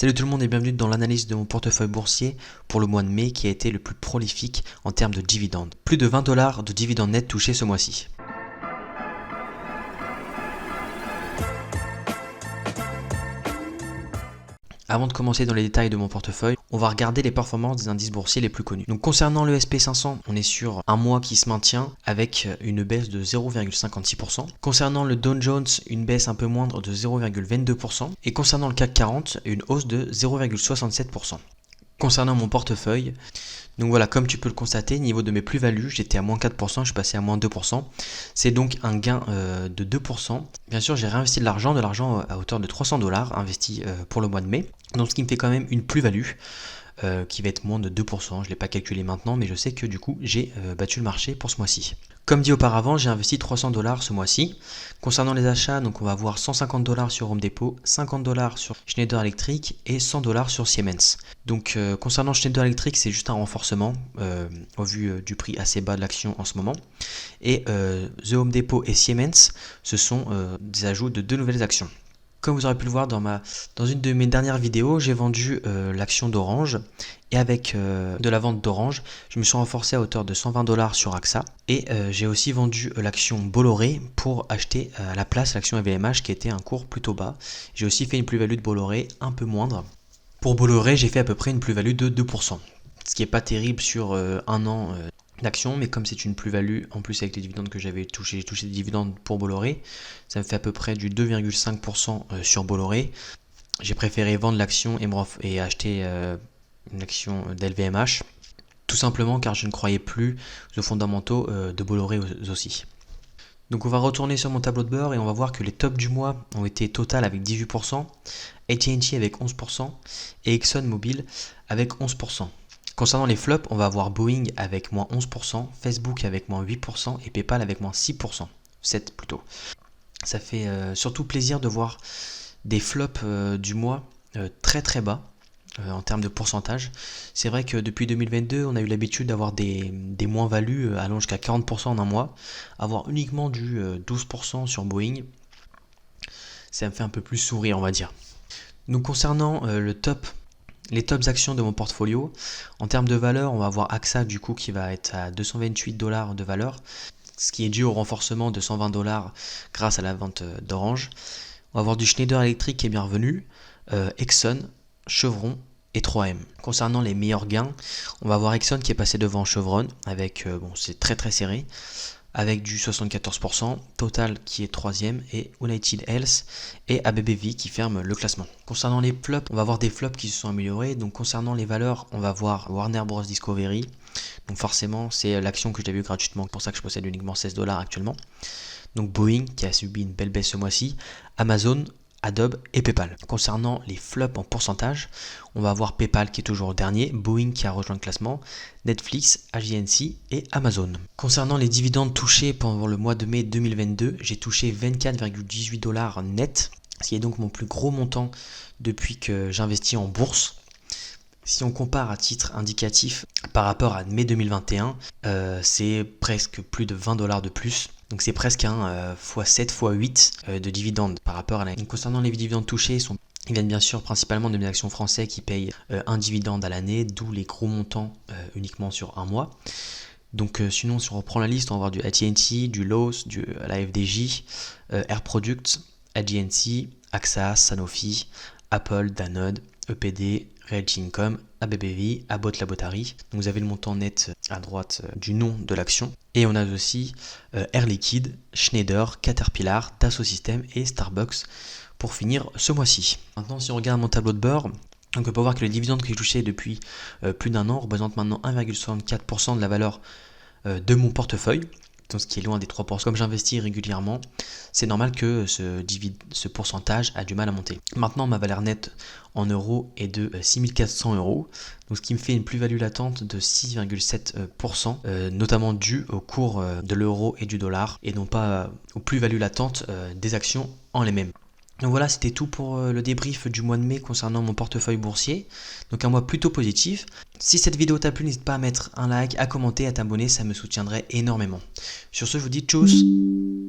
Salut tout le monde et bienvenue dans l'analyse de mon portefeuille boursier pour le mois de mai qui a été le plus prolifique en termes de dividendes. Plus de 20 $ de dividendes nets touchés ce mois-ci. Avant de commencer dans les détails de mon portefeuille, on va regarder les performances des indices boursiers les plus connus. Donc concernant le SP500, on est sur un mois qui se maintient avec une baisse de 0,56%. Concernant le Dow Jones, une baisse un peu moindre de 0,22%. Et concernant le CAC 40, une hausse de 0,67%. Concernant mon portefeuille, donc voilà, comme tu peux le constater, niveau de mes plus-values, j'étais à moins 4%, je suis passé à moins 2%. C'est donc un gain de 2%. Bien sûr, j'ai réinvesti de l'argent à hauteur de 300 $ investi pour le mois de mai. Donc ce qui me fait quand même une plus-value qui va être moins de 2%. Je ne l'ai pas calculé maintenant, mais je sais que du coup, j'ai battu le marché pour ce mois-ci. Comme dit auparavant, j'ai investi 300 $ ce mois-ci. Concernant les achats, donc on va avoir 150 $ sur Home Depot, 50 $ sur Schneider Electric et 100 $ sur Siemens. Donc concernant Schneider Electric, c'est juste un renforcement au vu du prix assez bas de l'action en ce moment. Et The Home Depot et Siemens, ce sont des ajouts de 2 nouvelles actions. Comme vous aurez pu le voir dans une de mes dernières vidéos, j'ai vendu l'action d'Orange. Et avec de la vente d'Orange, je me suis renforcé à hauteur de 120 $ sur AXA. Et j'ai aussi vendu l'action Bolloré pour acheter à la place l'action LVMH qui était un cours plutôt bas. J'ai aussi fait une plus-value de Bolloré un peu moindre. Pour Bolloré, j'ai fait à peu près une plus-value de 2%. Ce qui n'est pas terrible sur un an d'action, mais comme c'est une plus-value, en plus avec les dividendes que j'avais touché, j'ai touché des dividendes pour Bolloré, ça me fait à peu près du 2,5% sur Bolloré. J'ai préféré vendre l'action et acheter une action d'LVMH, tout simplement car je ne croyais plus aux fondamentaux de Bolloré aussi. Donc on va retourner sur mon tableau de bord et on va voir que les tops du mois ont été Total avec 18%, AT&T avec 11% et ExxonMobil avec 11%. Concernant les flops, on va avoir Boeing avec moins 11%, Facebook avec moins 8% et PayPal avec moins 6%, 7 plutôt. Ça fait surtout plaisir de voir des flops du mois très très bas en termes de pourcentage. C'est vrai que depuis 2022, on a eu l'habitude d'avoir des moins-values allant jusqu'à 40% en un mois. Avoir uniquement du 12% sur Boeing, ça me fait un peu plus sourire, on va dire. Donc concernant les tops actions de mon portfolio, en termes de valeur, on va avoir AXA du coup qui va être à 228 $ de valeur, ce qui est dû au renforcement de 120 $ grâce à la vente d'Orange. On va avoir du Schneider Electric qui est bien revenu, Exxon, Chevron et 3M. Concernant les meilleurs gains, on va avoir Exxon qui est passé devant Chevron avec, c'est très très serré, avec du 74%, Total qui est 3ème et United Health et ABBV qui ferme le classement. Concernant les flops, on va avoir des flops qui se sont améliorés. Donc concernant les valeurs, on va voir Warner Bros Discovery. Donc forcément, c'est l'action que j'ai vue gratuitement, c'est pour ça que je possède uniquement 16 $ actuellement. Donc Boeing qui a subi une belle baisse ce mois-ci, Amazon, Adobe et PayPal. Concernant les flops en pourcentage, on va avoir PayPal qui est toujours dernier, Boeing qui a rejoint le classement, Netflix, AGNC et Amazon. Concernant les dividendes touchés pendant le mois de mai 2022, j'ai touché 24,18 $ net, ce qui est donc mon plus gros montant depuis que j'investis en bourse. Si on compare à titre indicatif par rapport à mai 2021, c'est presque plus de 20 $ de plus. Donc c'est presque un x7, x8 de dividendes par rapport à l'année. Concernant les dividendes touchés, ils viennent bien sûr principalement de mes actions françaises qui payent un dividende à l'année, d'où les gros montants uniquement sur un mois. Donc sinon, si on reprend la liste, on va avoir du AT&T, du Lowe's, la FDJ, Air Products, AGNC, AXA, Sanofi, Apple, Danone, EPD, Realty Income, ABBV, Abbott Laboratories. Donc vous avez le montant net à droite du nom de l'action. Et on a aussi Air Liquide, Schneider, Caterpillar, Dassault Systèmes et Starbucks pour finir ce mois-ci. Maintenant, si on regarde mon tableau de bord, donc on peut voir que les dividendes que j'ai touchés depuis plus d'un an représentent maintenant 1,64% de la valeur de mon portefeuille, donc ce qui est loin des 3%. Comme j'investis régulièrement, c'est normal que ce pourcentage a du mal à monter. Maintenant, ma valeur nette en euros est de 6 400 €, donc ce qui me fait une plus-value latente de 6,7%, notamment due au cours de l'euro et du dollar, et non pas aux plus-values latentes des actions en les mêmes. Donc voilà, c'était tout pour le débrief du mois de mai concernant mon portefeuille boursier. Donc un mois plutôt positif. Si cette vidéo t'a plu, n'hésite pas à mettre un like, à commenter, à t'abonner, ça me soutiendrait énormément. Sur ce, je vous dis tchuss!